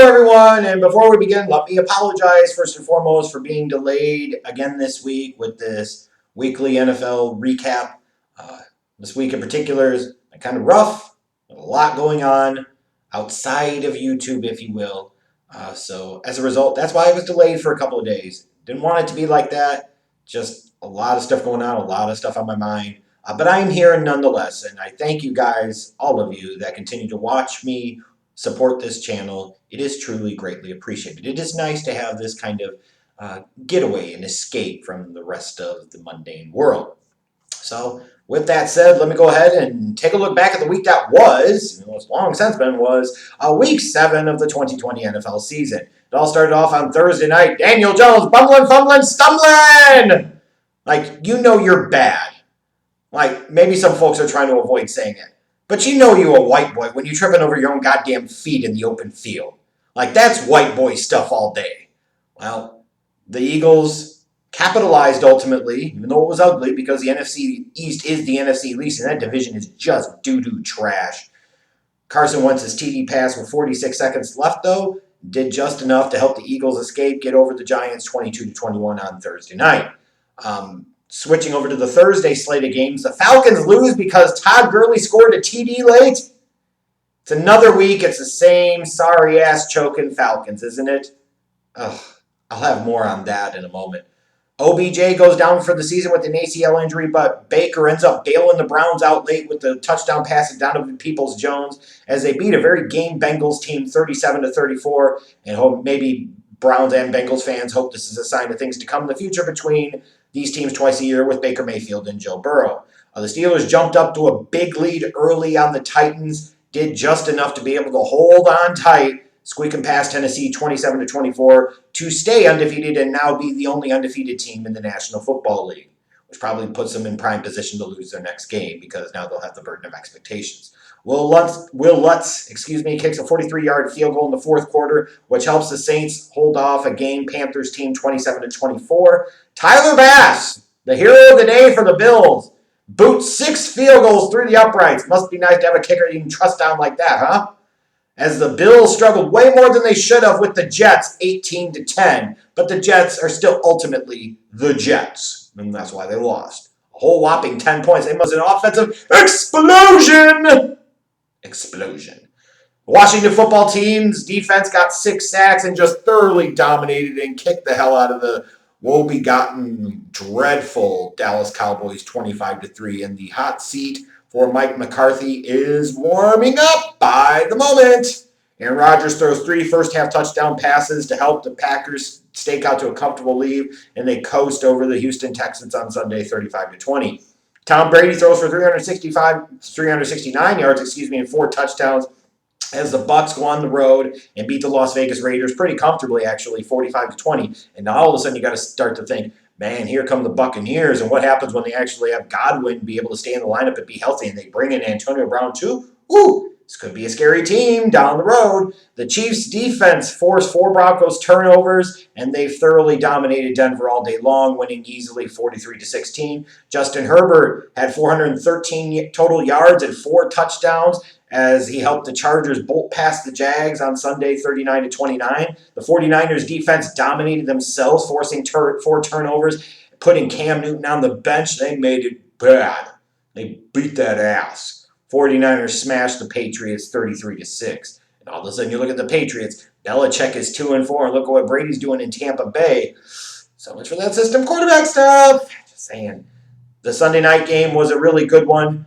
Hello, everyone, and before we begin, let me apologize first and foremost for being delayed again this week with this weekly NFL recap. This week in particular is kind of rough, a lot going on outside of YouTube, if you will. So as a result, that's why I was delayed for a couple of days. Didn't want it to be like that, just a lot of stuff going on, a lot of stuff on my mind. But I am here nonetheless, and I thank you guys, all of you, that continue to watch me support this channel. It is truly greatly appreciated. It is nice to have this kind of getaway and escape from the rest of the mundane world. So with that said, let me go ahead and take a look back at the week that was, it's long since been, was week 7 of the 2020 NFL season. It all started off on Thursday night. Daniel Jones bumbling, fumbling, stumbling! Like, you know you're bad. Like, maybe some folks are trying to avoid saying it. But you know you a white boy when you're tripping over your own goddamn feet in the open field. Like, that's white boy stuff all day. Well, the Eagles capitalized ultimately, even though it was ugly, because the NFC East is the NFC least, and that division is just doo-doo trash. Carson Wentz's TD pass with 46 seconds left, though, did just enough to help the Eagles escape, get over the Giants 22-21 on Thursday night. Switching over to the Thursday slate of games, the Falcons lose because Todd Gurley scored a TD late. It's another week. It's the same sorry-ass choking Falcons, isn't it? Ugh, I'll have more on that in a moment. OBJ goes down for the season with an ACL injury, but Baker ends up bailing the Browns out late with the touchdown pass to Donovan Peoples-Jones as they beat a very game Bengals team 37-34, and hope maybe Browns and Bengals fans hope this is a sign of things to come in the future between these teams twice a year with Baker Mayfield and Joe Burrow. The Steelers jumped up to a big lead early on the Titans, did just enough to be able to hold on tight, squeaking past Tennessee 27-24 to stay undefeated and now be the only undefeated team in the National Football League, which probably puts them in prime position to lose their next game because now they'll have the burden of expectations. Will Lutz kicks a 43-yard field goal in the fourth quarter, which helps the Saints hold off a game Panthers team 27-24. Tyler Bass, the hero of the day for the Bills, boots 6 field goals through the uprights. Must be nice to have a kicker you can trust down like that, huh? As the Bills struggled way more than they should have with the Jets, 18-10, but the Jets are still ultimately the Jets, and that's why they lost. A whole whopping 10 points. It was an offensive explosion. Washington football team's defense got 6 sacks and just thoroughly dominated and kicked the hell out of the woe-begotten, dreadful Dallas Cowboys 25-3. And the hot seat for Mike McCarthy is warming up by the moment. Aaron Rodgers throws 3 first-half touchdown passes to help the Packers stake out to a comfortable lead, and they coast over the Houston Texans on Sunday 35-20. Tom Brady throws for 369 yards, and 4 touchdowns as the Bucs go on the road and beat the Las Vegas Raiders pretty comfortably, actually, 45-20. And now all of a sudden you got to start to think, man, here come the Buccaneers, and what happens when they actually have Godwin be able to stay in the lineup and be healthy, and they bring in Antonio Brown too? Ooh, this could be a scary team down the road. The Chiefs' defense forced 4 Broncos turnovers, and they've thoroughly dominated Denver all day long, winning easily 43-16. Justin Herbert had 413 total yards and 4 touchdowns as he helped the Chargers bolt past the Jags on Sunday 39-29. The 49ers defense dominated themselves, forcing 4 turnovers, putting Cam Newton on the bench. They made it bad. They beat that ass. 49ers smashed the Patriots 33-6. And all of a sudden you look at the Patriots, Belichick is 2-4, and look at what Brady's doing in Tampa Bay. So much for that system quarterback stuff. Just saying. The Sunday night game was a really good one.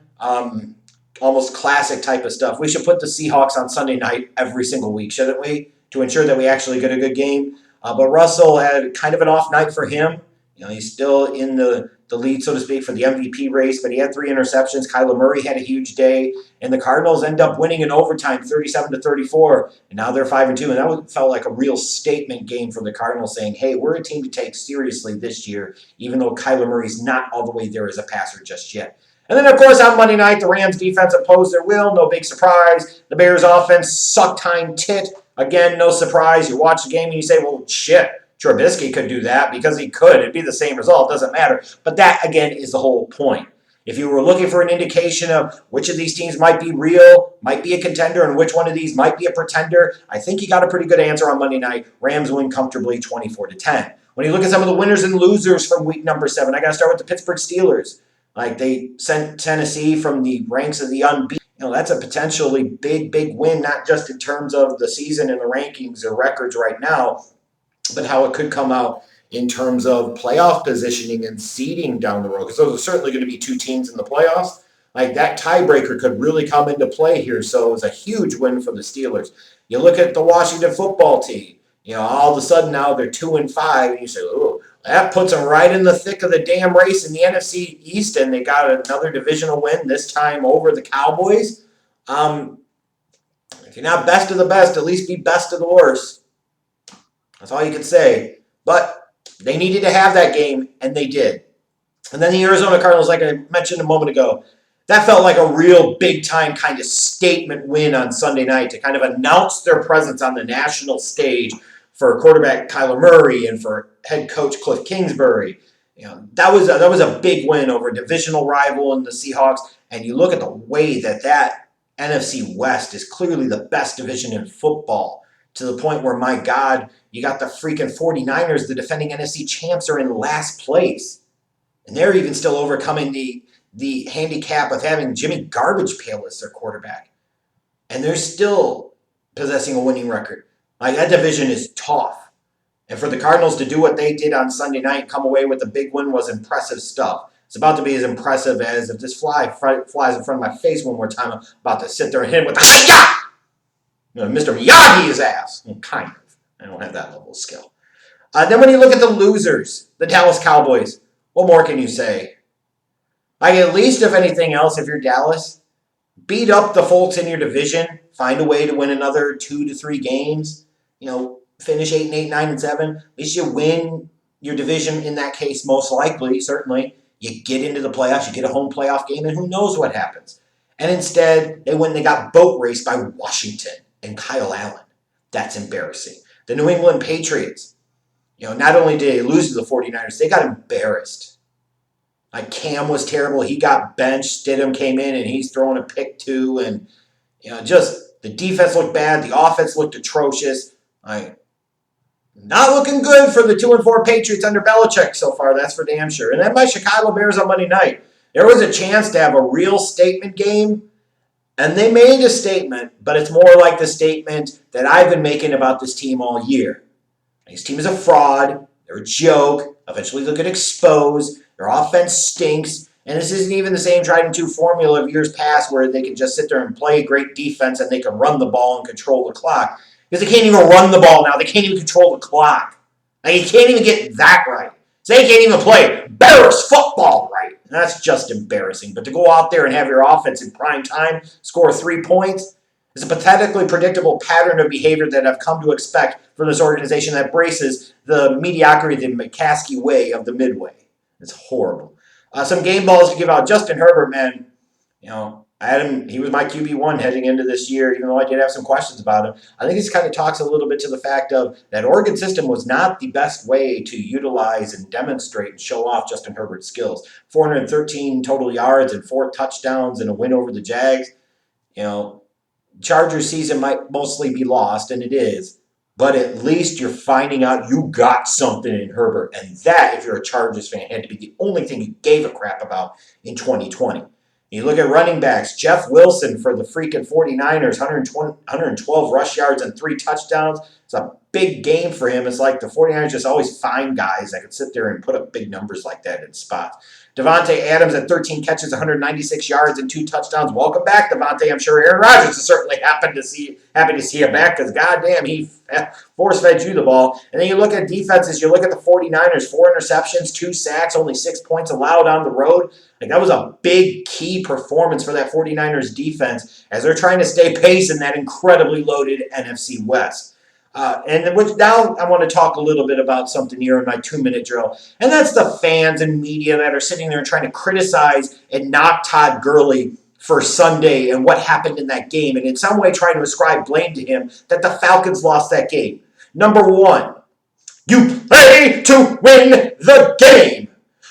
Almost classic type of stuff. We should put the Seahawks on Sunday night every single week, shouldn't we? To ensure that we actually get a good game. But Russell had kind of an off night for him. He's still in the lead, so to speak, for the MVP race, but he had 3 interceptions. Kyler Murray had a huge day, and the Cardinals end up winning in overtime 37-34, and now they're 5-2, and that felt like a real statement game for the Cardinals, saying, hey, we're a team to take seriously this year, even though Kyler Murray's not all the way there as a passer just yet. And then, of course, on Monday night, the Rams' defense opposed their will. No big surprise. The Bears' offense sucked hind tit. Again, no surprise. You watch the game and you say, well, shit. Trubisky could do that because he could. It'd be the same result. Doesn't matter. But that, again, is the whole point. If you were looking for an indication of which of these teams might be real might be a contender and which one of these might be a pretender, I think you got a pretty good answer on Monday night. Rams win comfortably 24-10. When you look at some of the winners and losers from week number 7, I got to start with the Pittsburgh Steelers. Like, they sent Tennessee from the ranks of the unbeaten. That's a potentially big win, not just in terms of the season and the rankings or records right now, but how it could come out in terms of playoff positioning and seeding down the road. Because those are certainly going to be two teams in the playoffs. Like, that tiebreaker could really come into play here. So it was a huge win for the Steelers. You look at the Washington football team. All of a sudden now they're 2-5, and you say, "Oh, that puts them right in the thick of the damn race in the NFC East," and they got another divisional win, this time over the Cowboys. If you're not best of the best, at least be best of the worst. That's all you can say. But they needed to have that game, and they did. And then the Arizona Cardinals, like I mentioned a moment ago, that felt like a real big-time kind of statement win on Sunday night to kind of announce their presence on the national stage for quarterback Kyler Murray and for head coach Cliff Kingsbury. That was a big win over a divisional rival in the Seahawks. And you look at the way that NFC West is clearly the best division in football, to the point where, my God, you got the freaking 49ers, the defending NFC champs, are in last place. And they're even still overcoming the handicap of having Jimmy Garbage Pail as their quarterback. And they're still possessing a winning record. Like, that division is tough. And for the Cardinals to do what they did on Sunday night and come away with a big win was impressive stuff. It's about to be as impressive as if this flies in front of my face one more time. I'm about to sit there and hit him with Mr. Miyagi's ass. Kind of. I don't have that level of skill. Then when you look at the losers, the Dallas Cowboys, what more can you say? Like, at least, if anything else, if you're Dallas, beat up the folks in your division, find a way to win another 2 to 3 games, finish 8-8, 9-7. At least you win your division in that case, most likely, certainly. You get into the playoffs, you get a home playoff game, and who knows what happens. And instead, they got boat raced by Washington and Kyle Allen. That's embarrassing. The New England Patriots, not only did they lose to the 49ers, they got embarrassed. Like, Cam was terrible. He got benched. Stidham came in, and he's throwing a pick too. And, just the defense looked bad. The offense looked atrocious. Not looking good for the 2-4 Patriots under Belichick so far. That's for damn sure. And then my Chicago Bears on Monday night. There was a chance to have a real statement game, and they made a statement, but it's more like the statement that I've been making about this team all year. This team is a fraud. They're a joke. Eventually they'll get exposed. Their offense stinks. And this isn't even the same tried and true formula of years past where they can just sit there and play great defense and they can run the ball and control the clock. Because they can't even run the ball now. They can't even control the clock. You can't even get that right. So they can't even play Bears football right. And that's just embarrassing. But to go out there and have your offense in prime time score 3 points is a pathetically predictable pattern of behavior that I've come to expect from this organization that embraces the mediocrity, the McCaskey way of the midway. It's horrible. Some game balls to give out. Justin Herbert, man, I had him. He was my QB1 heading into this year, even though I did have some questions about him. I think this kind of talks a little bit to the fact of that Oregon system was not the best way to utilize and demonstrate and show off Justin Herbert's skills. 413 total yards and 4 touchdowns and a win over the Jags. Chargers season might mostly be lost, and it is. But at least you're finding out you got something in Herbert. And that, if you're a Chargers fan, had to be the only thing you gave a crap about in 2020. You look at running backs. Jeff Wilson for the freaking 49ers, 112 rush yards and 3 touchdowns. It's a big game for him. It's like the 49ers just always find guys that can sit there and put up big numbers like that in spots. Devontae Adams at 13 catches, 196 yards, and 2 touchdowns. Welcome back, Devontae. I'm sure Aaron Rodgers is certainly happy to see you back because, goddamn, he force-fed you the ball. And then you look at defenses. You look at the 49ers, 4 interceptions, 2 sacks, only 6 points allowed on the road. That was a big key performance for that 49ers defense as they're trying to stay pace in that incredibly loaded NFC West. And now I want to talk a little bit about something here in my 2-minute drill. And that's the fans and media that are sitting there and trying to criticize and knock Todd Gurley for Sunday and what happened in that game. And in some way trying to ascribe blame to him that the Falcons lost that game. Number 1, you play to win the game.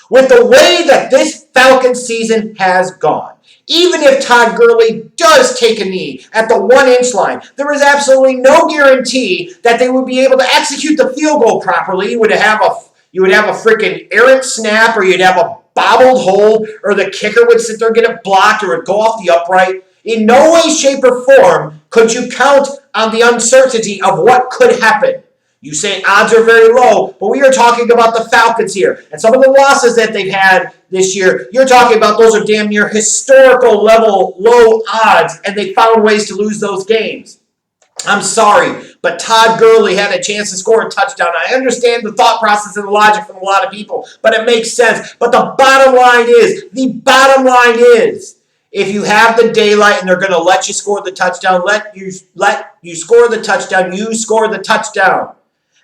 With the way that this Falcons season has gone, even if Todd Gurley does take a knee at the 1-inch line, there is absolutely no guarantee that they would be able to execute the field goal properly. You would have a freaking errant snap, or you'd have a bobbled hold, or the kicker would sit there and get it blocked, or it would go off the upright. In no way, shape, or form could you count on the uncertainty of what could happen. You say odds are very low, but we are talking about the Falcons here. And some of the losses that they've had this year, you're talking about those are damn near historical level low odds, and they found ways to lose those games. I'm sorry, but Todd Gurley had a chance to score a touchdown. I understand the thought process and the logic from a lot of people, but it makes sense. But the bottom line is, if you have the daylight and they're going to let you score the touchdown, you score the touchdown.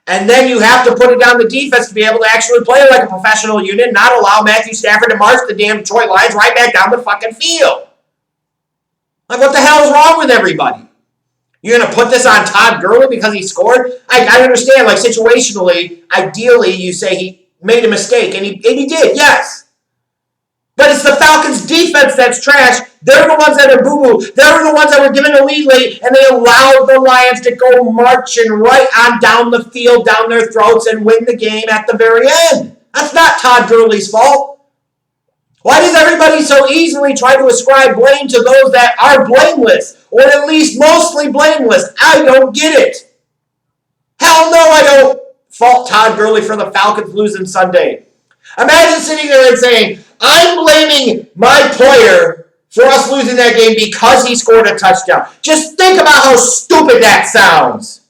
And then you have to put it down the defense to be able to actually play like a professional unit, not allow Matthew Stafford to march the damn Detroit Lions right back down the fucking field. Like, what the hell is wrong with everybody? You're going to put this on Todd Gurley because he scored? I understand, like, situationally, ideally, you say he made a mistake, and he did, yes. But it's the Falcons' defense that's trash. They're the ones that are boo-boo. They're the ones that were given the lead late, and they allowed the Lions to go marching right on down the field, down their throats, and win the game at the very end. That's not Todd Gurley's fault. Why does everybody so easily try to ascribe blame to those that are blameless, or at least mostly blameless? I don't get it. Hell no, I don't fault Todd Gurley for the Falcons losing Sunday. Imagine sitting there and saying, I'm blaming my player for us losing that game because he scored a touchdown. Just think about how stupid that sounds.